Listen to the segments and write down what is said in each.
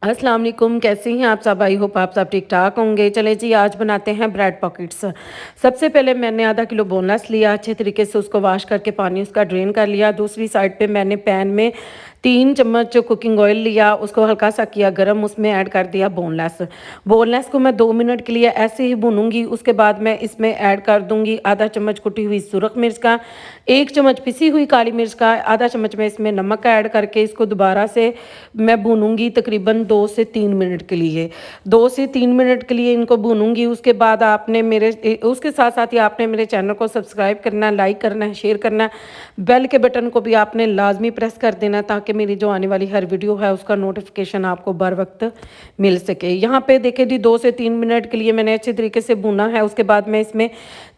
अस्सलाम वालेकुम, कैसे हैं आप सब? आई होप आप सब ठीक ठाक होंगे। चलें जी, आज बनाते हैं ब्रेड पॉकेट्स। सबसे पहले मैंने आधा किलो बोनलेस लिया, अच्छे तरीके से उसको वॉश करके पानी उसका ड्रेन कर लिया। दूसरी साइड पे मैंने पैन में 3 चम्मच कुकिंग ऑयल लिया, उसको हल्का सा किया गर्म, उसमें ऐड कर दिया बोनलेस। बोनलेस को मैं 2 मिनट के लिए ऐसे ही भूनूंगी। उसके बाद मैं इसमें ऐड कर दूंगी आधा चम्मच कुटी हुई सुरख मिर्च का, 1 चम्मच पिसी हुई काली मिर्च का, आधा चम्मच में इसमें नमक का ऐड करके इसको दोबारा से मैं भूनूंगी तकरीबन 2 से 3 मिनट के लिए। 2 से 3 मिनट के लिए इनको भूनूंगी। उसके बाद आपने उसके साथ साथ ही आपने मेरे चैनल को सब्सक्राइब करना है, लाइक करना है, शेयर करना है, बेल के बटन को भी आपने लाजमी प्रेस कर देना ताकि मेरी जो आने वाली हर वीडियो है उसका नोटिफिकेशन आपको बर वक्त मिल सके। यहाँ पे देखे जी 2 से 3 मिनट के लिए मैंने अच्छे तरीके से भुना है। उसके बाद मैं इसमें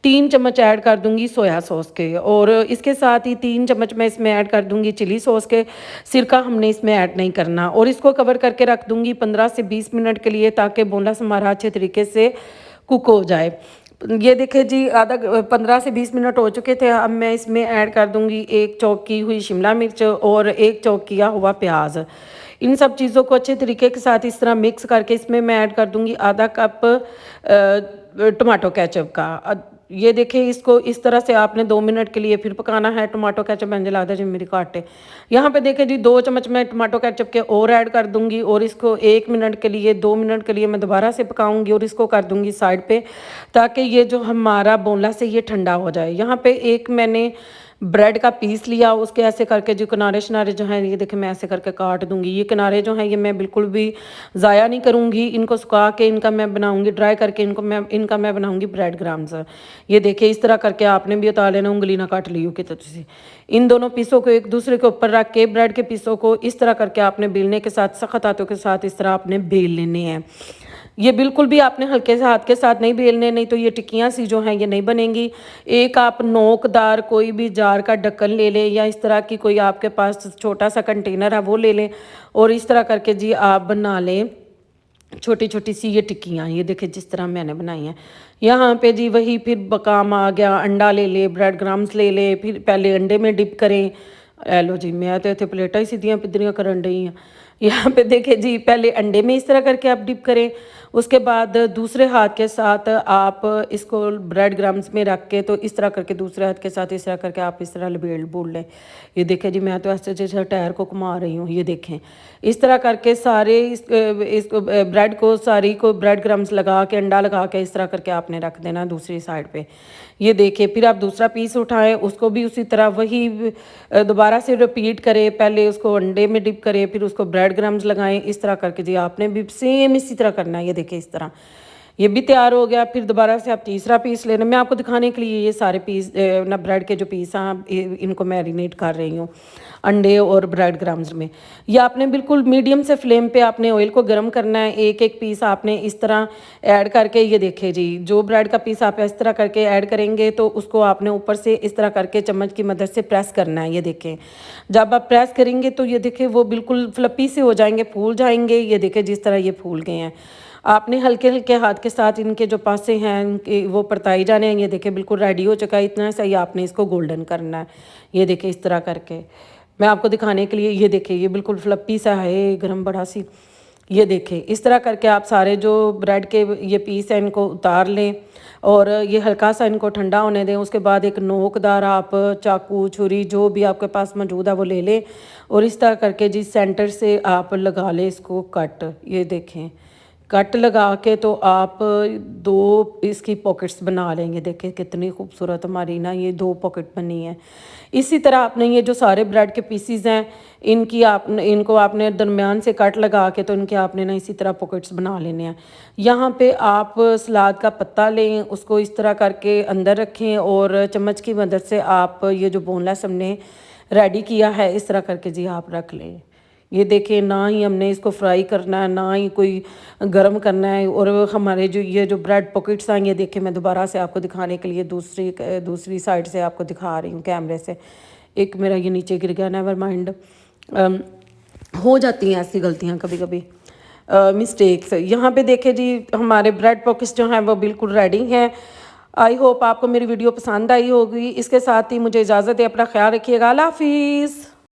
3 चम्मच ऐड कर दूंगी सोया सॉस के, और इसके साथ ही 3 चम्मच मैं इसमें ऐड कर दूंगी चिली सॉस के। सिरका हमने इसमें ऐड नहीं करना, और इसको कवर करके रख दूंगी 15 से 20 मिनट के लिए ताकि बोनलेस हमारा अच्छे तरीके से कुक हो जाए। ये देखिए जी, आधा 15 से 20 मिनट हो चुके थे। अब मैं इसमें ऐड कर दूंगी 1 चॉप की हुई शिमला मिर्च और 1 चॉप किया हुआ प्याज। इन सब चीज़ों को अच्छे तरीके के साथ इस तरह मिक्स करके इसमें मैं ऐड कर दूंगी आधा कप टमाटो केचप का। ये देखिए, इसको इस तरह से आपने 2 मिनट के लिए फिर पकाना है। टमाटो केचप मैंने लादा जी मेरी काटे। यहाँ पे देखिए जी 2 चम्मच मैं टमाटो केचप के और ऐड कर दूंगी, और इसको 1 मिनट के लिए 2 मिनट के लिए मैं दोबारा से पकाऊंगी, और इसको कर दूंगी साइड पे ताकि ये जो हमारा बोनलेस है ये ठंडा हो जाए। यहाँ पे एक मैंने ब्रेड का पीस लिया, उसके ऐसे करके जो किनारे शनारे जो हैं ये देखें मैं ऐसे करके काट दूंगी। ये किनारे जो हैं ये मैं बिल्कुल भी ज़ाया नहीं करूँगी, इनको सुखा के इनका मैं बनाऊंगी, ड्राई करके इनका मैं बनाऊंगी ब्रेड ग्राम्स। ये देखिए इस तरह करके आपने भी उतार लेना, उंगली ना काट ली हो कि तुझे। इन दोनों पीसों को एक दूसरे के ऊपर रख के ब्रेड के पीसों को इस तरह करके आपने बेलने के साथ, सख्त हाथों के साथ इस तरह आपने बेल लेने हैं। ये बिल्कुल भी आपने हल्के से हाथ के साथ नहीं बेलने, नहीं तो ये टिक्कियाँ सी जो हैं ये नहीं बनेंगी। एक आप नोकदार कोई भी जार का ढक्कन ले लें, या इस तरह की कोई आपके पास छोटा सा कंटेनर है वो ले लें, और इस तरह करके जी आप बना लें छोटी छोटी सी ये टिक्कियाँ। ये देखिए जिस तरह मैंने बनाई हैं। यहाँ पे जी वही फिर काम आ गया, अंडा ले ले, ब्रेड ग्राम्स ले ले, फिर पहले अंडे में डिप करें। लो जी, मैं तो इतने प्लेटा ही सीधियाँ पिदरियाँ करन रही हैं। यहाँ पे देखे जी, पहले अंडे में इस तरह करके आप डिप करें। उसके बाद दूसरे हाथ के साथ आप इसको ब्रेड ग्राम्स में रख के, तो इस तरह करके दूसरे हाथ के साथ इस तरह करके आप इस तरह लपेट बोल लें। ये देखें जी, मैं तो ऐसे जैसे टायर को घुमा रही हूँ। ये देखें इस तरह करके सारे इसको ब्रेड को सारी को ब्रेड क्रम्स लगा के, अंडा लगा के इस तरह करके आपने रख देना दूसरी साइड पे। ये देखिए फिर आप दूसरा पीस उठाएं, उसको भी उसी तरह वही दोबारा से रिपीट करें। पहले उसको अंडे में डिप करें, फिर उसको ब्रेड क्रम्स लगाएं। इस तरह करके जी आपने भी सेम इसी तरह करना है। ये देखिए इस तरह ये भी तैयार हो गया। फिर दोबारा से आप तीसरा पीस लेना। मैं आपको दिखाने के लिए ये सारे पीस ना ब्रेड के जो पीस हैं इनको मैरिनेट कर रही हूँ अंडे और ब्रेड ग्राम्स में। ये आपने बिल्कुल मीडियम से फ्लेम पे आपने ऑयल को गर्म करना है। एक एक पीस आपने इस तरह ऐड करके, ये देखे जी, जो ब्रेड का पीस आप इस तरह करके ऐड करेंगे तो उसको आपने ऊपर से इस तरह करके चम्मच की मदद से प्रेस करना है। ये देखें जब आप प्रेस करेंगे तो ये देखें वो बिल्कुल फ्लपी से हो जाएंगे, फूल जाएंगे। ये देखें जिस तरह ये फूल गए हैं। आपने हल्के हल्के हाथ के साथ इनके जो पासे हैं इनके वो परताई जाने हैं। ये देखें बिल्कुल रेडी हो चुका है। इतना सही आपने इसको गोल्डन करना है। ये देखें इस तरह करके मैं आपको दिखाने के लिए, ये देखें ये बिल्कुल फ्लपी सा है, गरम बड़ा सी। ये देखें इस तरह करके आप सारे जो ब्रेड के ये पीस हैं इनको उतार लें, और ये हल्का सा इनको ठंडा होने दें। उसके बाद एक नोकदार आप चाकू छुरी जो भी आपके पास मौजूद है वो ले लें, और इस तरह करके जी सेंटर से आप लगा लें इसको कट। ये देखें कट लगा के तो आप 2 इसकी पॉकेट्स बना लेंगे। देखें कितनी खूबसूरत हमारी ना ये 2 पॉकेट बनी है। इसी तरह आपने ये जो सारे ब्रेड के पीसीज हैं इनको आपने दरमियान से कट लगा के, तो इनके आपने ना इसी तरह पॉकेट्स बना लेने हैं। यहाँ पे आप सलाद का पत्ता लें, उसको इस तरह करके अंदर रखें, और चम्मच की मदद से आप ये जो बोनलेस हमने रेडी किया है इस तरह करके जी आप रख लें। ये देखें ना ही हमने इसको फ्राई करना है ना ही कोई गर्म करना है। और हमारे जो ये जो ब्रेड पॉकेट्स हैं, ये देखें मैं दोबारा से आपको दिखाने के लिए दूसरी साइड से आपको दिखा रही हूँ कैमरे से। एक मेरा ये नीचे गिर गया, नेवर माइंड, हो जाती हैं ऐसी गलतियाँ कभी कभी, मिस्टेक्स। यहाँ पे देखें जी हमारे ब्रेड पॉकेट्स जो हैं वो बिल्कुल रेडी हैं। आई होप आपको मेरी वीडियो पसंद आई होगी। इसके साथ ही मुझे इजाज़त है, अपना ख्याल रखिएगा। अल्लाह हाफिज़।